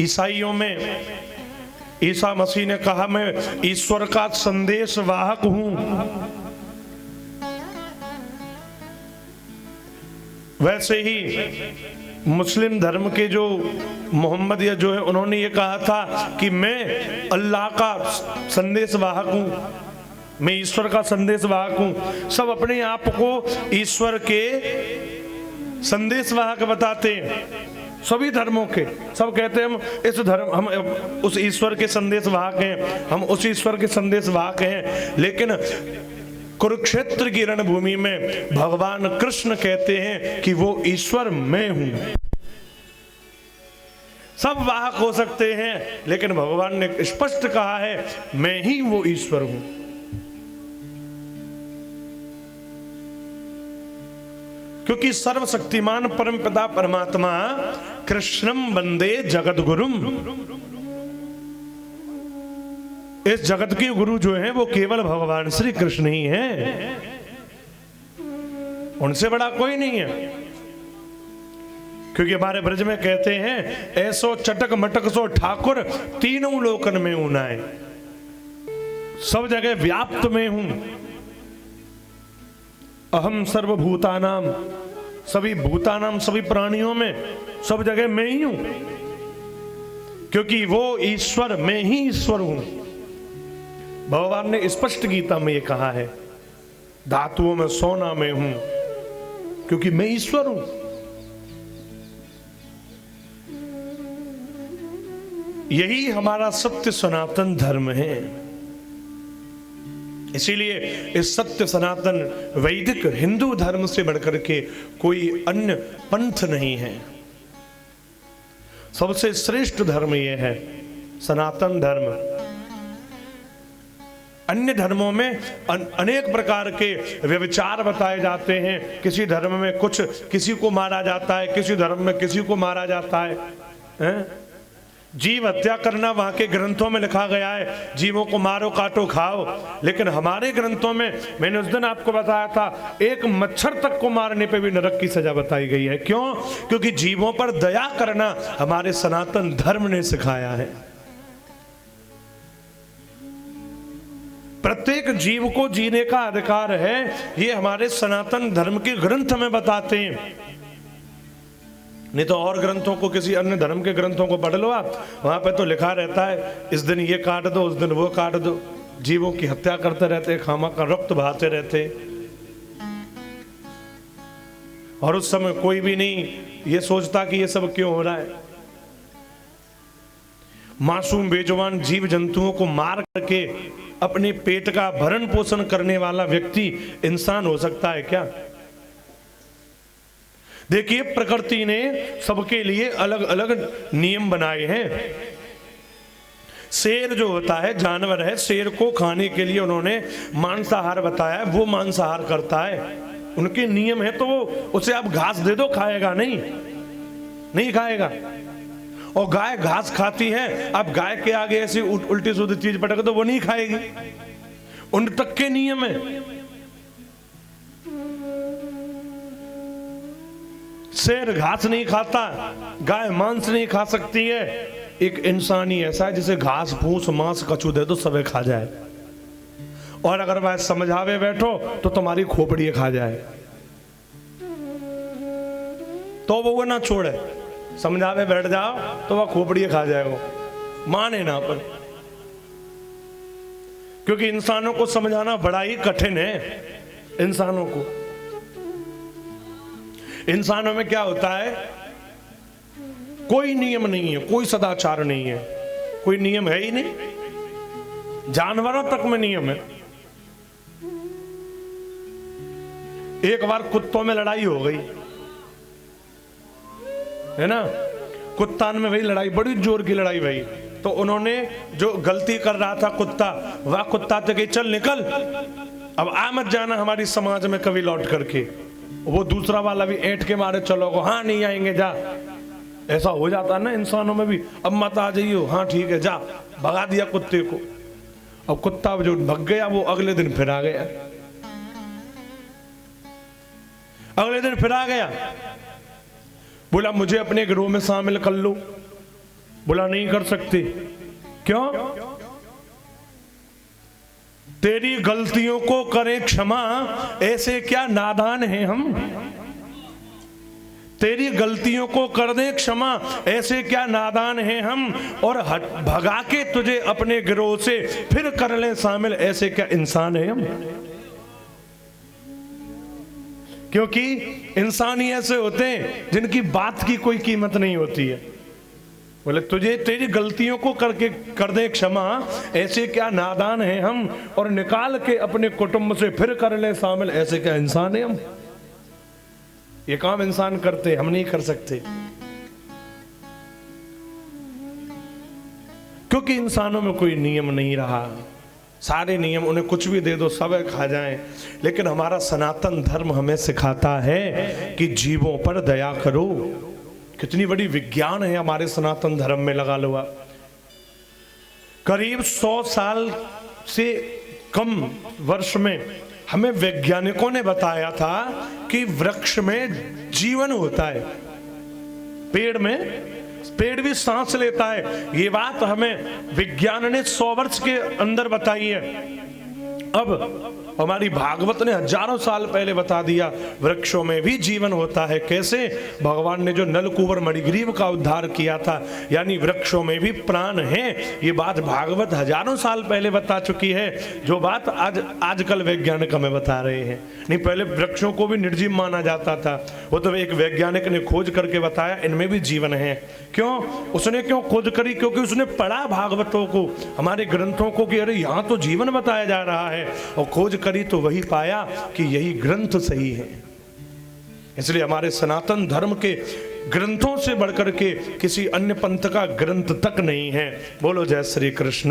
ईसाइयों में ईसा मसीह ने कहा मैं ईश्वर का संदेश वाहक हूं। वैसे ही मुस्लिम धर्म के जो मोहम्मद या जो है उन्होंने ये कहा था कि मैं अल्लाह का संदेश वाहक हूं, मैं ईश्वर का संदेश वाहक हूं। सब अपने आप को ईश्वर के संदेश वाहक बताते हैं, सभी धर्मों के। सब कहते हैं हम इस धर्म, हम उस ईश्वर के संदेश वाहक हैं, हम उस ईश्वर के संदेश वाहक हैं। लेकिन कुरुक्षेत्र की रणभूमि में भगवान कृष्ण कहते हैं कि वो ईश्वर मैं हूं। सब वाहक हो सकते हैं, लेकिन भगवान ने स्पष्ट कहा है मैं ही वो ईश्वर हूं। क्योंकि सर्वशक्तिमान परमपिता परमात्मा कृष्णम वंदे जगत गुरुम, इस जगत के गुरु जो हैं वो केवल भगवान श्री कृष्ण ही हैं, उनसे बड़ा कोई नहीं है। क्योंकि हमारे ब्रज में कहते हैं ऐसो चटक मटक सो ठाकुर तीनों लोकन में ऊनाए, सब जगह व्याप्त में हूं। अहम सर्वभूतानाम, सभी भूतानाम, सभी प्राणियों में, सब जगह मैं ही हूं। क्योंकि वो ईश्वर, मैं ही ईश्वर हूं। भगवान ने स्पष्ट गीता में ये कहा है धातुओं में सोना में हूं, क्योंकि मैं ईश्वर हूं। यही हमारा सत्य सनातन धर्म है। इसीलिए इस सत्य सनातन वैदिक हिंदू धर्म से बढ़कर के कोई अन्य पंथ नहीं है। सबसे श्रेष्ठ धर्म यह है सनातन धर्म। अन्य धर्मों में अनेक प्रकार के व्यभिचार बताए जाते हैं। किसी धर्म में कुछ किसी को मारा जाता है, किसी धर्म में किसी को मारा जाता है? जीव हत्या करना वहां के ग्रंथों में लिखा गया है, जीवों को मारो काटो खाओ। लेकिन हमारे ग्रंथों में, मैंने उस दिन आपको बताया था, एक मच्छर तक को मारने पे भी नरक की सजा बताई गई है। क्यों? क्योंकि जीवों पर दया करना हमारे सनातन धर्म ने सिखाया है। प्रत्येक जीव को जीने का अधिकार है, ये हमारे सनातन धर्म के ग्रंथ में बताते हैं। नहीं तो और ग्रंथों को, किसी अन्य धर्म के ग्रंथों को पढ़ लो आप, वहां पे तो लिखा रहता है इस दिन ये काट दो, उस दिन वो काट दो। जीवों की हत्या करते रहते, खामा का रक्त बहाते रहते, और उस समय कोई भी नहीं ये सोचता कि ये सब क्यों हो रहा है। मासूम बेजुबान जीव जंतुओं को मार करके अपने पेट का भरण पोषण करने वाला व्यक्ति इंसान हो सकता है क्या? देखिए, प्रकृति ने सबके लिए अलग अलग नियम बनाए हैं। शेर जो होता है, जानवर है, शेर को खाने के लिए उन्होंने मांसाहार बताया, वो मांसाहार करता है, उनके नियम है। तो वो उसे आप घास दे दो, खाएगा नहीं, नहीं खाएगा। और गाय घास खाती है, अब गाय के आगे ऐसी उल्टी सीधी चीज पटक दो, वो नहीं खाएगी। उन तक के नियम है। शेर घास नहीं खाता, गाय मांस नहीं खा सकती है। एक इंसान ही ऐसा है जिसे घास फूस मांस कछू दे दो सबे खा जाए, और अगर वह समझावे बैठो तो तुम्हारी खोपड़ी खा जाए, तो वो ना छोड़े। समझावे बैठ जाओ तो वह खोपड़ी खा जाए, वो माने ना पर। क्योंकि इंसानों को समझाना बड़ा ही कठिन है। इंसानों को, इंसानों में क्या होता है, कोई नियम नहीं है, कोई सदाचार नहीं है, कोई नियम है ही नहीं। जानवरों तक में नियम है। एक बार कुत्तों में लड़ाई हो गई है ना, कुत्तान में भाई लड़ाई, बड़ी जोर की लड़ाई भाई। तो उन्होंने, जो गलती कर रहा था कुत्ता, वह कुत्ता तो कही चल निकल, अब आ मत जाना हमारी समाज में कभी लौट करके। वो दूसरा वाला भी ऐंठ के मारे चलो, हाँ नहीं आएंगे जा। ऐसा हो जाता है ना इंसानों में भी, अब मत आ जाइयो, हाँ ठीक है जा, भगा दिया कुत्ते को। अब कुत्ता जो भग गया वो अगले दिन फिर आ गया, अगले दिन फिर आ गया, बोला मुझे अपने गिरोह में शामिल कर लो। बोला नहीं कर सकते। क्यों? तेरी गलतियों को करें क्षमा, ऐसे क्या नादान हैं हम। तेरी गलतियों को कर दे क्षमा, ऐसे क्या नादान हैं हम। और भगा के तुझे अपने गिरोह से फिर कर लें शामिल, ऐसे क्या इंसान हैं हम। क्योंकि इंसान ही ऐसे होते हैं जिनकी बात की कोई कीमत नहीं होती है। बोले तुझे तेरी गलतियों को करके कर दे क्षमा, ऐसे क्या नादान हैं हम। और निकाल के अपने कुटुंब से फिर कर ले शामिल, ऐसे क्या इंसान हैं हम। ये काम इंसान करते, हम नहीं कर सकते। क्योंकि इंसानों में कोई नियम नहीं रहा। सारे नियम उन्हें कुछ भी दे दो सब खा जाएं। लेकिन हमारा सनातन धर्म हमें सिखाता है कि जीवों पर दया करो। कितनी बड़ी विज्ञान है हमारे सनातन धर्म में, लगा लो आप। करीब 100 साल से कम वर्ष में हमें वैज्ञानिकों ने बताया था कि वृक्ष में जीवन होता है, पेड़ भी सांस लेता है। ये बात हमें विज्ञान ने 100 वर्ष के अंदर बताई है। अब हमारी भागवत ने हजारों साल पहले बता दिया वृक्षों में भी जीवन होता है। कैसे? भगवान ने जो नलकूबर मणिग्रीव का उद्धार किया था, यानी वृक्षों में भी प्राण है। ये बात भागवत हजारों साल पहले बता चुकी है, जो बात आजकल वैज्ञानिक हमें बता रहे हैं। नहीं, पहले वृक्षों को भी निर्जीव माना जाता था। वो तो एक वैज्ञानिक ने खोज करके बताया इनमें भी जीवन है। क्यों? उसने क्यों खोज करी? क्योंकि उसने पढ़ा भागवतों को, हमारे ग्रंथों को, कि अरे यहाँ तो जीवन बताया जा रहा है। और खोज करी तो वही पाया कि यही ग्रंथ सही है। इसलिए हमारे सनातन धर्म के ग्रंथों से बढ़कर के किसी अन्य पंथ का ग्रंथ तक नहीं है। बोलो जय श्री कृष्ण।